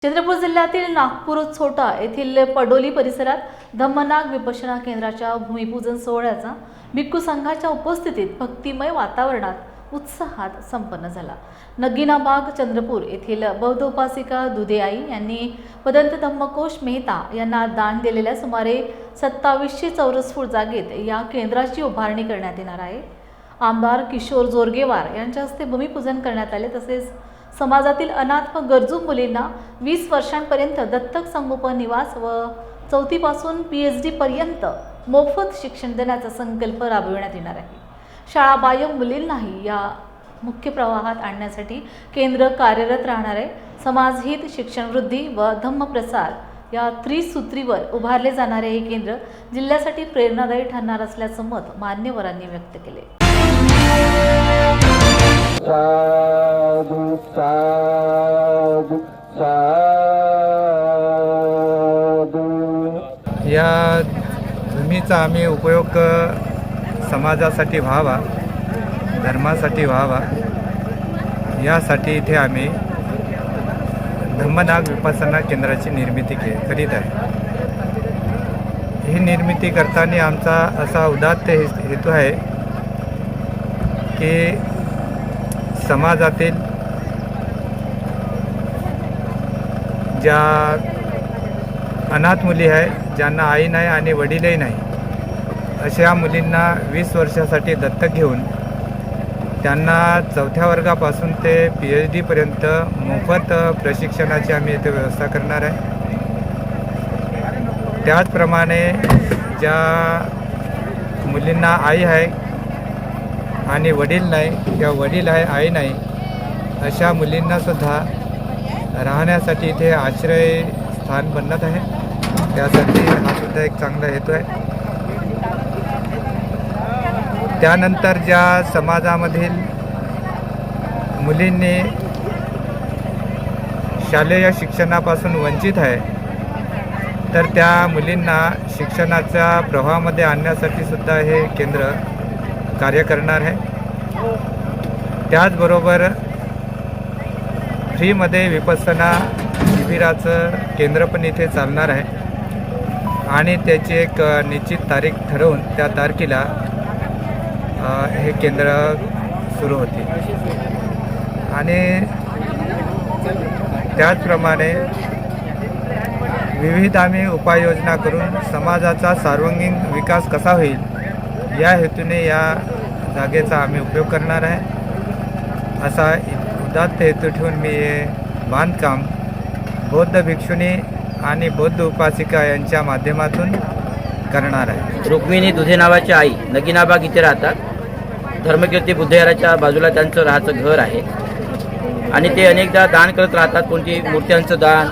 चंद्रपूर जिल्ह्यातील नागपूर छोटा येथील पडोली परिसरात धम्मनाग विपश्यना केंद्राच्या भूमिपूजन सोहळ्याचा भिक्खू संघाच्या उपस्थितीत भक्तिमय वातावरणात उत्साहात संपन्न झाला। नगीनाबाग चंद्रपूर येथील बौद्ध उपासिका दुधेआई यांनी भदंत धम्मकोश मेहता यांना दान दिलेल्या सुमारे 2700 चौरस फूट जागेत या केंद्राची उभारणी करण्यात येणार आहे। आमदार किशोर जोरगेवार यांच्या हस्ते भूमिपूजन करण्यात आले। तसेच समाजातील अनाथ व गरजू मुलींना 20 वर्षांपर्यंत दत्तक संगोपन निवास व 4थी पासून PhD पर्यंत मोफत शिक्षण देण्याचा संकल्प राबविण्यात येणार आहे। शाळाबाह्य मुलींनाही या मुख्य प्रवाहात आणण्यासाठी केंद्र कार्यरत राहणार आहे। समाजहित, शिक्षण वृद्धी व धम्मप्रसार या त्रिसूत्रीवर उभारले जाणारे हे केंद्र जिल्ह्यासाठी प्रेरणादायी ठरणार असल्याचं मत मान्यवरांनी व्यक्त केले। साधु साधु साधु। या भूमीचा आम्ही उपयोग समाजासाठी व्हावा, धर्मासाठी व्हावा, यासाठी इथे आम्ही धम्मनाग विपश्यना केंद्राची निर्मिती करीत आहे। ही निर्मिती करताना आमचा असा उदात्त हेतू आहे की समाजातील ज्या अनाथ मुली आहेत, ज्यांना आई नाही आणि वडीलही नाही, अशा मुलींना 20 वर्षासाठी दत्तक घेऊन त्यांना 4थ्या वर्गापासून ते PhD पर्यंत मोफत प्रशिक्षणाची आम्ही इथे व्यवस्था करणार आहे। त्याचप्रमाणे ज्या मुलींना आई आहे आणि वडील नाही किंवा वडील आहे आई नाही, अशा मुलींनासुद्धा राहण्यासाठी इथे आश्रय स्थान बनत आहे। त्यासाठी हा सुद्धा एक चांगला हेतू आहे। त्यानंतर ज्या समाजामधील मुलींनी शालेय शिक्षणापासून वंचित आहे, तर त्या मुलींना शिक्षणाच्या प्रवाहामध्ये आणण्यासाठी सुद्धा हे केंद्र कार्य करणार आहे। त्याचबरोबर फ्रीमध्ये विपश्यना शिबिराचं केंद्र पण इथे चालणार आहे आणि त्याची एक निश्चित तारीख ठरवून त्या तारखेला हे केंद्र सुरू होते। आणि त्याचप्रमाणे विविध आम्ही उपाययोजना करून समाजाचा सर्वांगीण विकास कसा होईल या हेतूने या जागेचा आम्ही उपयोग करणार आहे। असा उदात्त हेतू ठेवून मी हे बांधकाम बौद्ध भिक्षुणी आणि बौद्ध उपासिका यांच्या माध्यमातून करणार आहे। रुक्मिणी दुधे नावाची आई नगीनाबाग इथे राहतात। धर्मकीर्ती बुद्धविहाराच्या बाजूला त्यांचं राहायचं घर आहे आणि ते अनेकदा दान करत राहतात। कोणती मूर्त्यांचं दान,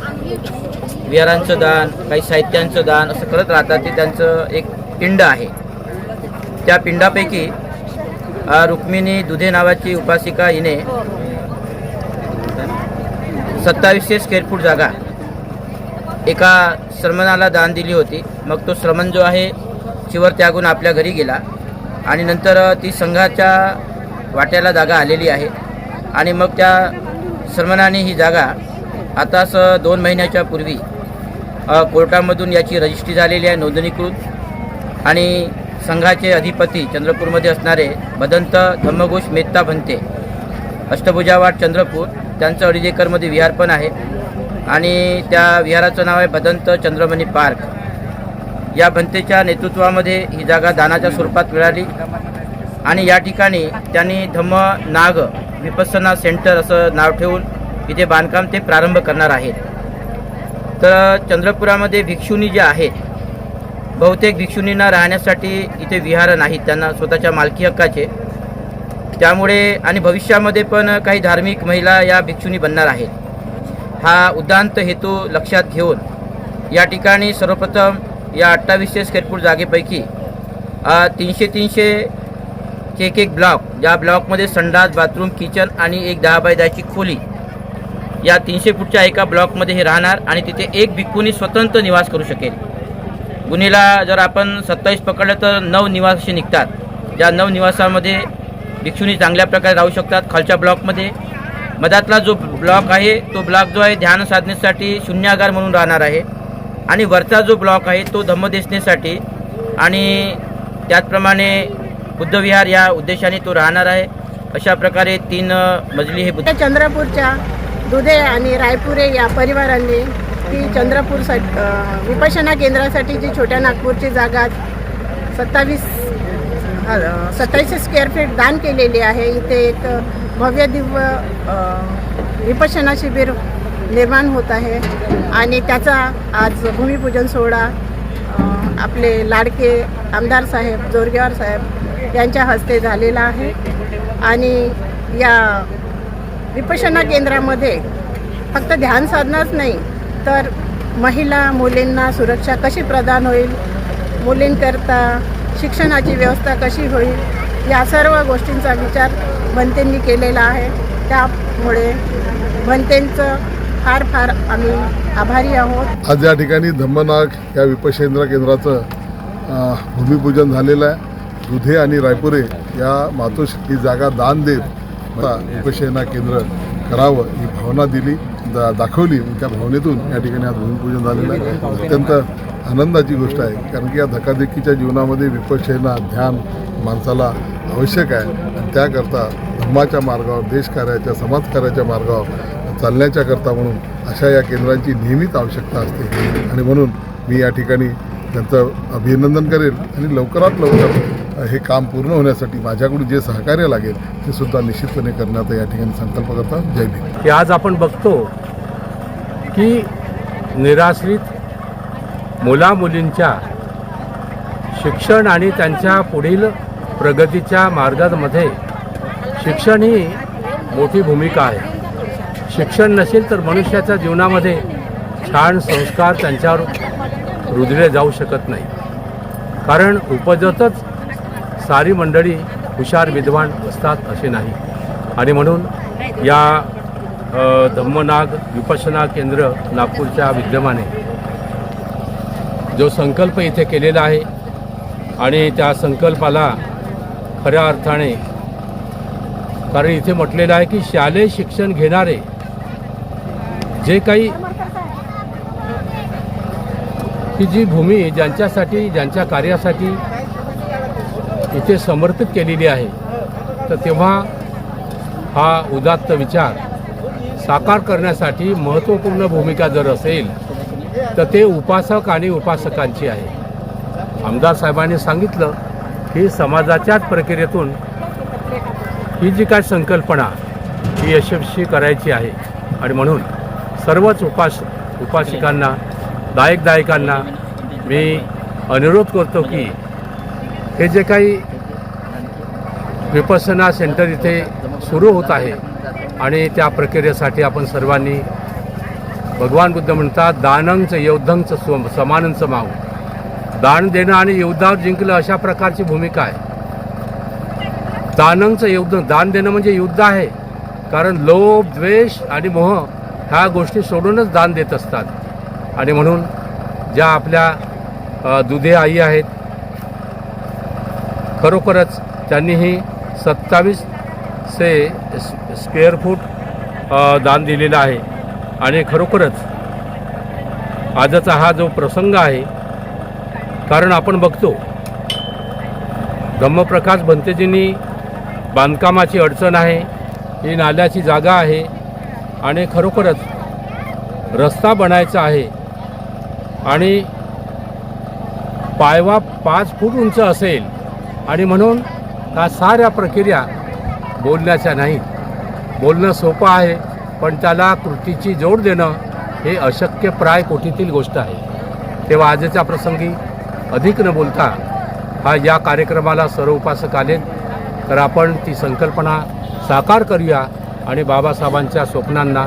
विहारांचं दान, काही साहित्यांचं दान असं करत राहतात। ते त्यांचं एक पिंड आहे। त्या पिंडापैकी रुक्मिणी दुधे नावाची उपासिका हिने 2700 स्क्वेअर फूट जागा एका श्रमणाला दान दिली होती। मग तो श्रमण जो आहे चिवर त्यागून आपल्या घरी गेला आणि नंतर ती संघाच्या वाट्याला जागा आलेली आहे आणि मग त्या श्रमणाने ही जागा आताच 2 महिन्याच्या पूर्वी कोर्टामधून याची रजिस्ट्री झालेली आहे, नोंदणीकृत। आणि संघाचे अधिपती चंद्रपूरमध्ये असणारे भदंत धम्मकोश मेहता भंते, अष्टभुजावाड चंद्रपूर, त्यांचं 2.5 एकरमध्ये विहार पण आहे आणि त्या विहाराचं नाव आहे भदंत चंद्रमणी पार्क। या भंतेच्या नेतृत्वामध्ये ही जागा दानाच्या स्वरूपात मिळाली आणि या ठिकाणी त्यांनी धम्मनाग विपश्यना सेंटर असं नाव ठेवून इथे बांधकाम ते प्रारंभ करणार आहेत। तर चंद्रपुरामध्ये भिक्षुणी ज्या आहेत, बहुतेक भिक्षुणींना राहण्यासाठी इथे विहार नाहीत, त्यांना स्वतःच्या मालकी हक्काचे। त्यामुळे आणि भविष्यामध्ये पण काही धार्मिक महिला या भिक्षुणी बनणार आहेत। हा उदात्त हेतू लक्षात घेऊन या ठिकाणी सर्वप्रथम या 2800 स्क्वेअर फूट जागेपैकी 300 एक ब्लॉक, ज्या ब्लॉकमध्ये संडास, बाथरूम, किचन आणि एक 10 बाय 10ची खोली, या 300 फूटच्या एका ब्लॉकमध्ये हे राहणार आणि तिथे एक भिक्खुनी स्वतंत्र निवास करू शकेल। गुन्हेला जर आपण 27 पकडलं तर 9 निवास असे निघतात। ज्या 9 निवासामध्ये भिक्षुणी चांगल्या प्रकारे राहू शकतात। खालच्या ब्लॉकमध्ये मधातला जो ब्लॉक आहे तो ब्लॉक जो आहे ध्यान साधनेसाठी शून्यागार म्हणून राहणार आहे आणि वरचा जो ब्लॉक आहे तो धम्मदेशनेसाठी आणि त्याचप्रमाणे बुद्धविहार या उद्देशाने तो राहणार आहे. अशा प्रकारे 3 मजली हे बुद्ध चंद्रपूरच्या दुधे आणि रायपुरे या परिवारांनी ती चंद्रपूर विपश्यना केंद्रासाठी जी छोट्या नागपूरची जागा 2700 स्क्वेअर फीट दान केलेली आहे. इथे एक भव्य दिव्य विपश्यना शिबिर निर्माण होत आहे आणि त्याचा आज भूमिपूजन सोहळा आपले लाडके आमदार साहेब जोरगेवार साहेब यांच्या हस्ते झालेला आहे. आणि या विपश्यना केंद्रामध्ये फक्त ध्यान साधनाच नाही तर महिला मुलींना सुरक्षा कशी प्रदान होईल, मुलींकरता शिक्षणाची व्यवस्था कशी होईल, या सर्व गोष्टींचा विचार भंतेंनी केलेला आहे. त्यामुळे भंतेंचं फार फार आम्ही आभारी आहोत. आज या ठिकाणी धम्मनाग या विपश्यना केंद्राचं भूमिपूजन झालेलं आहे. दुधे आणि रायपुरे या मातोश्री जागा दान देत विपश्यना केंद्र करावं ही भावना दिली दाखवली. त्या भावनेतून या ठिकाणी आज भूमिपूजन झालेलं आहे. अत्यंत आनंदाची गोष्ट आहे कारण की या धकाधकीच्या जीवनामध्ये विपश्यना ध्यान माणसाला आवश्यक आहे आणि त्याकरता धर्माच्या मार्गावर देशकार्याच्या समाजकार्याच्या मार्गावर चालण्याच्या करता म्हणून अशा या केंद्रांची नेहमीच आवश्यकता असते आणि म्हणून मी या ठिकाणी त्यांचं अभिनंदन करेन आणि लवकरात लवकर हे काम पूर्ण होण्यासाठी माझ्याकडून जे सहकार्य लागेल ते सुद्धा निश्चितपणे करण्याचा या ठिकाणी संकल्प करता. जय भीम. की आज आपण बघतो की निराश्रित मुलामुलींच्या शिक्षण आणि त्यांच्या पुढील प्रगतीच्या मार्गामध्ये शिक्षण ही मोठी भूमिका आहे. शिक्षण नसेल तर मनुष्याच्या जीवनामध्ये छान संस्कार त्यांच्यावर रुजले जाऊ शकत नाही. कारण उपजतच सारी मंडळी हुशार विद्वान असतात असे नाही. आणि म्हणून या धम्मनाग विपश्यना केंद्र नागपूरच्या विद्यमाने जो संकल्प इथे केलेला आहे आणि त्या संकल्पाला खऱ्या अर्थाने कारण इथे म्हटलेलं आहे की शालेय शिक्षण घेणारे जे काही ही जी भूमी ज्यांच्यासाठी ज्यांच्या कार्यासाठी इथे समर्पित केलेली आहे तर तेव्हा हा उदात्त विचार साकार करण्यासाठी महत्त्वपूर्ण भूमिका जर असेल तर ते उपासक आणि उपासकांची आहे. आमदार साहेबांनी सांगितलं की समाजाच्याच प्रक्रियेतून ही जी काय संकल्पना ही यशस्वी करायची आहे आणि म्हणून सर्वच उपासिकांना दायकांना मी अनुरोध करतो की हे जे काही विपश्यना सेंटर इथे सुरू होत आहे आणि त्या प्रक्रियेसाठी आपण सर्वांनी भगवान बुद्ध म्हणतात दानंच योद्धंच समानंच माव. दान देणं आणि योद्धावर जिंकलं अशा प्रकारची भूमिका आहे. दानंच योद्ध दान देणं म्हणजे युद्ध आहे कारण लोभ द्वेष आणि मोह ह्या गोष्टी सोडूनच दान देत असतात. आणि म्हणून ज्या आपल्या दुधे आई आहेत खरोखरच त्यांनी ही 2700 स्क्वेअर फूट दान दिलेलं आहे. आणि खरोखरच आजचा हा जो प्रसंग आहे कारण आपण बघतो धम्मप्रकाश भंतेजींनी बांधकामाची अडचण आहे, ही नाल्याची जागा आहे आणि खरोखरच रस्ता बनायचा आहे आणि पायवा 5 फूट उंच असेल आणि म्हणून ह्या साऱ्या प्रक्रिया बोलण्याच्या नाही. बोलणं सोपं आहे पण त्याला कृतीची जोड देणं हे अशक्यप्राय कोटीतील गोष्ट आहे. तेव्हा आजच्या प्रसंगी अधिक न बोलता हा या कार्यक्रमाला सर्व उपासक आले तर आपण ती संकल्पना साकार करूया आणि बाबासाहेबांच्या स्वप्नांना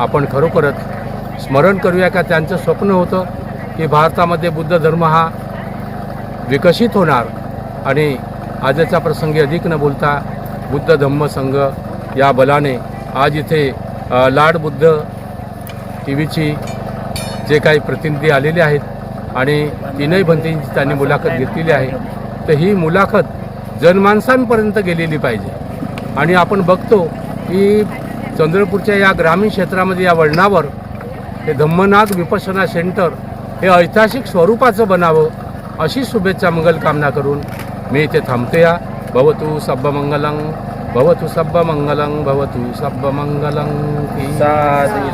आपण खरोखरच स्मरण करूया का त्यांचं स्वप्न होतं की भारतामध्ये बुद्ध धर्म हा विकसित होणार. आणि आजच्या प्रसंगी अधिक न बोलता बुद्ध धम्म संघ या बलाने आज इथे लाड बुद्ध टी व्हीची जे काही प्रतिनिधी आलेले आहेत आणि तीनही भंतेंची त्यांनी मुलाखत घेतलेली आहे तर ही मुलाखत जनमानसांपर्यंत गेलेली पाहिजे. आणि आपण बघतो की चंद्रपूरच्या या ग्रामीण क्षेत्रामध्ये या वळणावर हे धम्मनाथ विपश्यना सेंटर हे ऐतिहासिक स्वरूपाचं बनावं अशी शुभेच्छा मंगलकामना करून मी इथे थांबतो. या भवतु सब्बमंगलं भवतु सब्बमंगलं भवतु सब्बमंगलं.